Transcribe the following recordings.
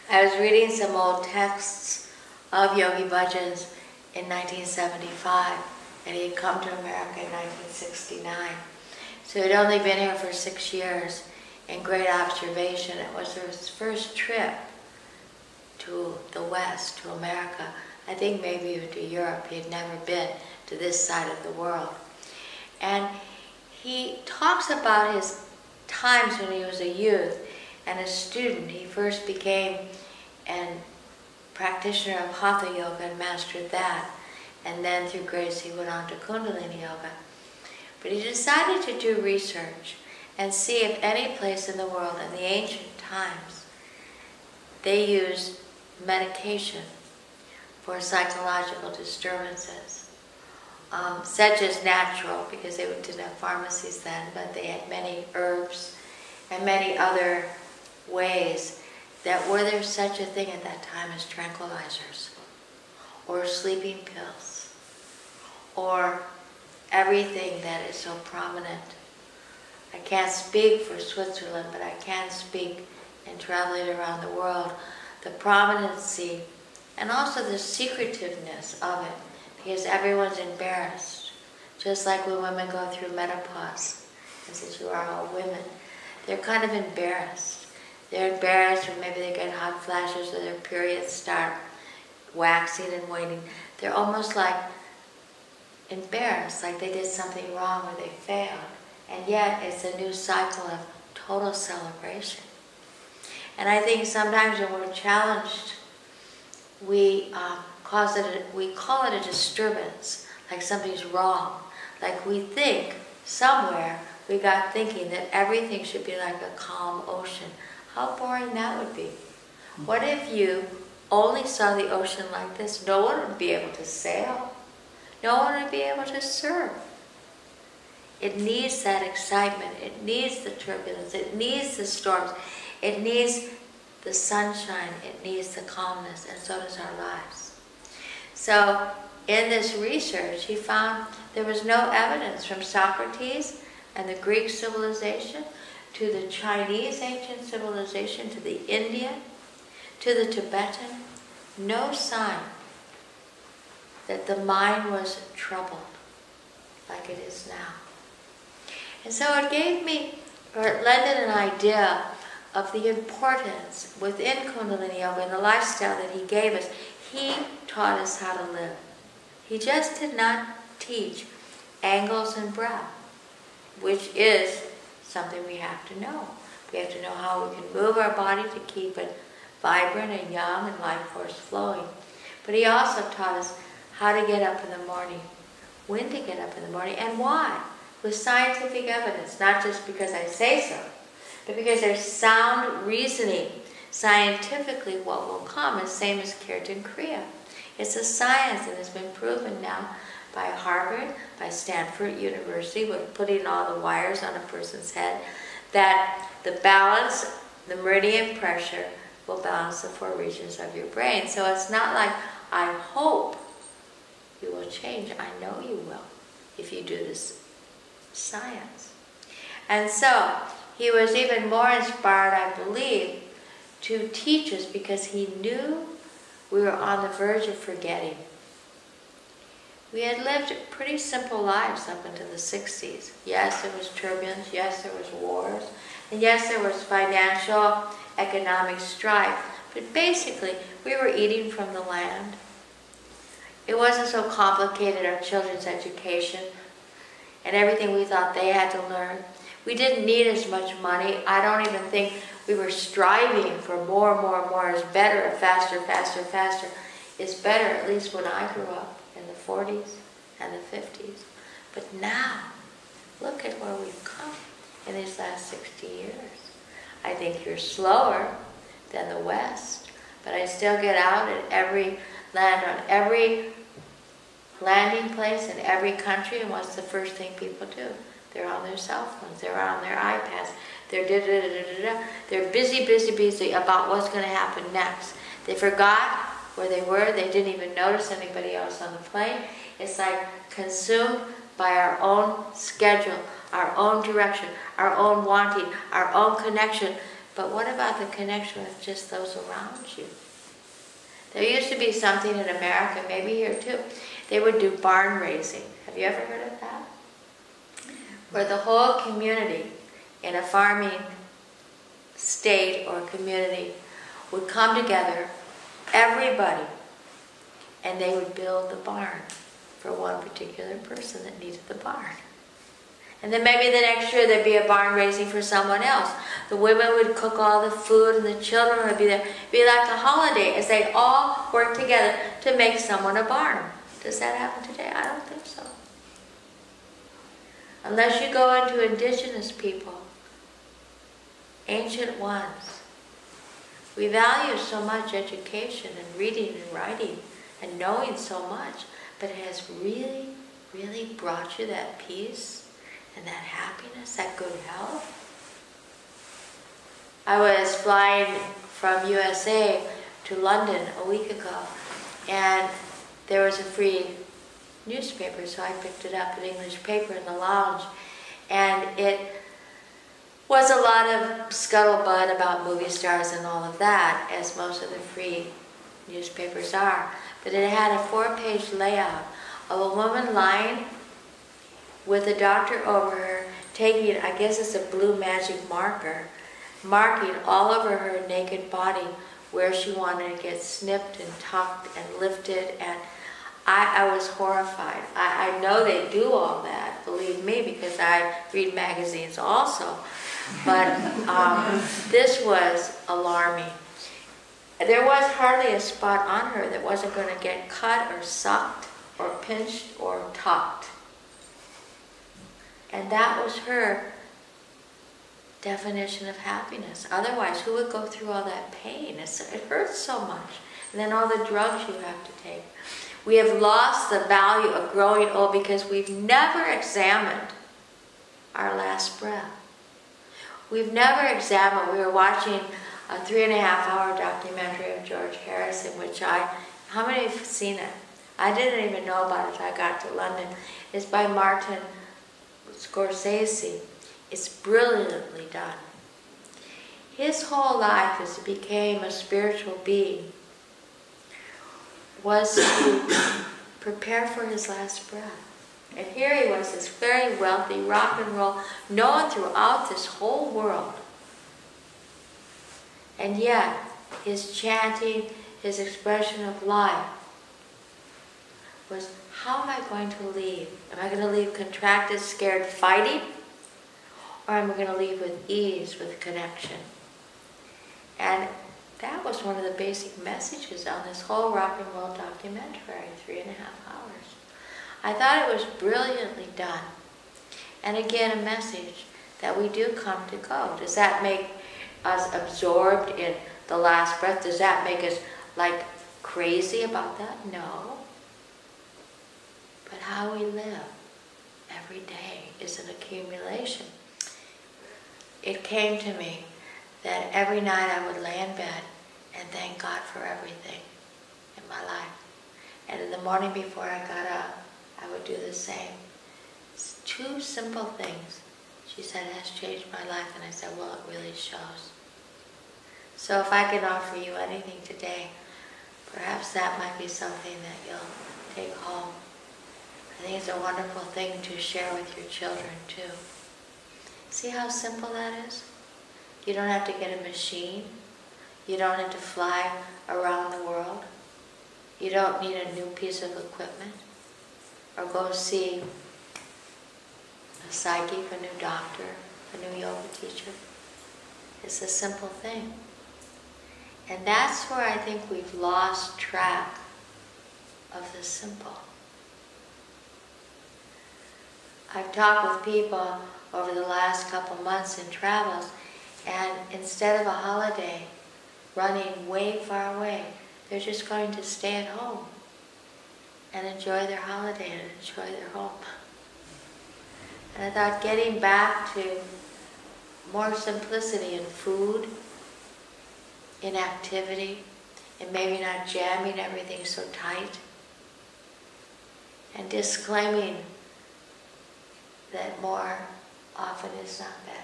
I was reading some old texts of Yogi Budin's in 1975, and he had come to America in 1969. So he'd only been here for 6 years. In great observation, it was his first trip to the West, to America. I think maybe even to Europe. He had never been to this side of the world. And he talks about his times when he was a youth and a student. He first became a practitioner of Hatha Yoga and mastered that. And then through grace he went on to Kundalini Yoga. But he decided to do research and see if any place in the world in the ancient times they used medication for psychological disturbances, such as natural, because they didn't have pharmacies then, but they had many herbs and many other ways that were there such a thing at that time as tranquilizers or sleeping pills or everything that is so prominent. I can't speak for Switzerland, but I can speak in traveling around the world, the prominency and also the secretiveness of it, because everyone's embarrassed. Just like when women go through menopause, and since you are all women, they're kind of embarrassed. They're embarrassed when maybe they get hot flashes or their periods start waxing and waning. They're almost like embarrassed, like they did something wrong or they failed. And yet it's a new cycle of total celebration. And I think sometimes when we're challenged, we call it a disturbance, like something's wrong. Like we think somewhere we got thinking that everything should be like a calm ocean. How boring that would be. What if you only saw the ocean like this? No one would be able to sail. No one would be able to surf. It needs that excitement. It needs the turbulence. It needs the storms. It needs the sunshine. It needs the calmness. And so does our lives. So in this research, he found there was no evidence from Socrates and the Greek civilization to the Chinese ancient civilization, to the Indian, to the Tibetan, no sign that the mind was troubled like it is now. And so it gave me, or it lended an idea of the importance within Kundalini Yoga and the lifestyle that he gave us. He taught us how to live. He just did not teach angles and breath, which is something we have to know. We have to know how we can move our body to keep it vibrant and young and life force flowing. But he also taught us how to get up in the morning, when to get up in the morning, and why. With scientific evidence, not just because I say so, but because there's sound reasoning. Scientifically, what will come is same as Kirtan Kriya. It's a science that has been proven now by Harvard, by Stanford University, with putting all the wires on a person's head, that the balance, the meridian pressure, will balance the 4 regions of your brain. So it's not like, I hope you will change. I know you will if you do this science. And so he was even more inspired, I believe, to teach us because he knew we were on the verge of forgetting. We had lived pretty simple lives up into the 60s. Yes, there was turbulence. Yes, there was wars. And yes, there was financial, economic strife. But basically, we were eating from the land. It wasn't so complicated, our children's education and everything we thought they had to learn. We didn't need as much money. I don't even think we were striving for more and more and more. It's better, faster, faster, faster. It's better, at least when I grew up in the 40s and the 50s. But now, look at where we've come in these last 60 years. I think you're slower than the West, but I still get out at every land, on every landing place in every country, and what's the first thing people do? They're on their cell phones, they're on their iPads, they're da-da-da-da-da-da. They're busy, busy, busy about what's going to happen next. They forgot where they were, they didn't even notice anybody else on the plane. It's like consumed by our own schedule, our own direction, our own wanting, our own connection, But what about the connection with just those around you? There used to be something in America, maybe here too, they would do barn raising. Have you ever heard of that? Where the whole community in a farming state or community would come together, everybody, and they would build the barn for one particular person that needed the barn. And then maybe the next year there'd be a barn raising for someone else. The women would cook all the food and the children would be there. It'd be like a holiday as they all work together to make someone a barn. Does that happen today? I don't think so. Unless you go into indigenous people, ancient ones. We value so much education and reading and writing and knowing so much, but it has really, really brought you that peace and that happiness, that good health. I was flying from USA to London a week ago, and there was a free newspaper, so I picked it up, an English paper in the lounge, and it was a lot of scuttlebutt about movie stars and all of that, as most of the free newspapers are. But it had a 4-page layout of a woman lying with a doctor over her, taking, I guess it's a blue magic marker, marking all over her naked body where she wanted to get snipped and tucked and lifted, and I was horrified. I know they do all that, believe me, because I read magazines also, but this was alarming. There was hardly a spot on her that wasn't going to get cut or sucked or pinched or tucked. And that was her definition of happiness. Otherwise, who would go through all that pain? It hurts so much. And then all the drugs you have to take. We have lost the value of growing old because we've never examined our last breath. We've never examined. We were watching a 3.5-hour documentary of George Harrison, which how many have seen it? I didn't even know about it until I got to London. It's by Martin Scorsese. It's brilliantly done. His whole life as he became a spiritual being was to prepare for his last breath. And here he was, this very wealthy rock and roll, known throughout this whole world. And yet, his chanting, his expression of life was, how am I going to leave? Am I going to leave contracted, scared, fighting? Or am I going to leave with ease, with connection? And that was one of the basic messages on this whole rock and roll documentary, 3.5 hours. I thought it was brilliantly done. And again, a message that we do come to go. Does that make us absorbed in the last breath? Does that make us like crazy about that? No. But how we live every day is an accumulation. It came to me that every night I would lay in bed and thank God for everything in my life. And in the morning before I got up, I would do the same. It's 2 simple things. She said, it has changed my life. And I said, well, it really shows. So if I can offer you anything today, perhaps that might be something that you'll take home. I think it's a wonderful thing to share with your children too. See how simple that is? You don't have to get a machine. You don't have to fly around the world. You don't need a new piece of equipment. Or go see a psychic, a new doctor, a new yoga teacher. It's a simple thing. And that's where I think we've lost track of the simple. I've talked with people over the last couple months in travels, and instead of a holiday running way far away, they're just going to stay at home and enjoy their holiday and enjoy their home. And I thought getting back to more simplicity in food, in activity, and maybe not jamming everything so tight, and disclaiming that more often is not better.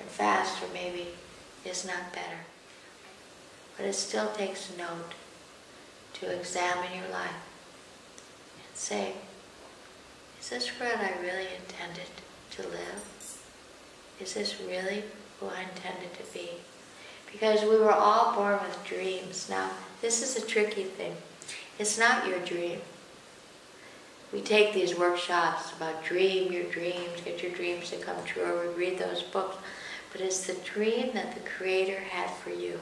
and faster maybe is not better. But it still takes note to examine your life and say, is this what I really intended to live? Is this really who I intended to be? Because we were all born with dreams. Now, this is a tricky thing. It's not your dream. We take these workshops about dream your dreams, get your dreams to come true, or we read those books, but it's the dream that the Creator had for you.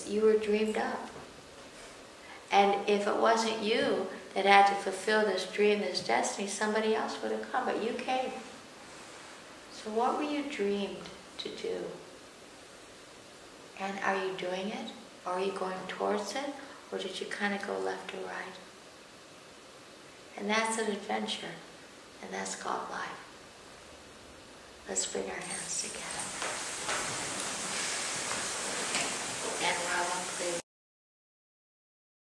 You were dreamed up. And if it wasn't you that had to fulfill this dream, this destiny, somebody else would have come, but you came. So what were you dreamed to do? And are you doing it? Or are you going towards it? Or did you kind of go left or right? And that's an adventure. And that's called life. Let's bring our hands together.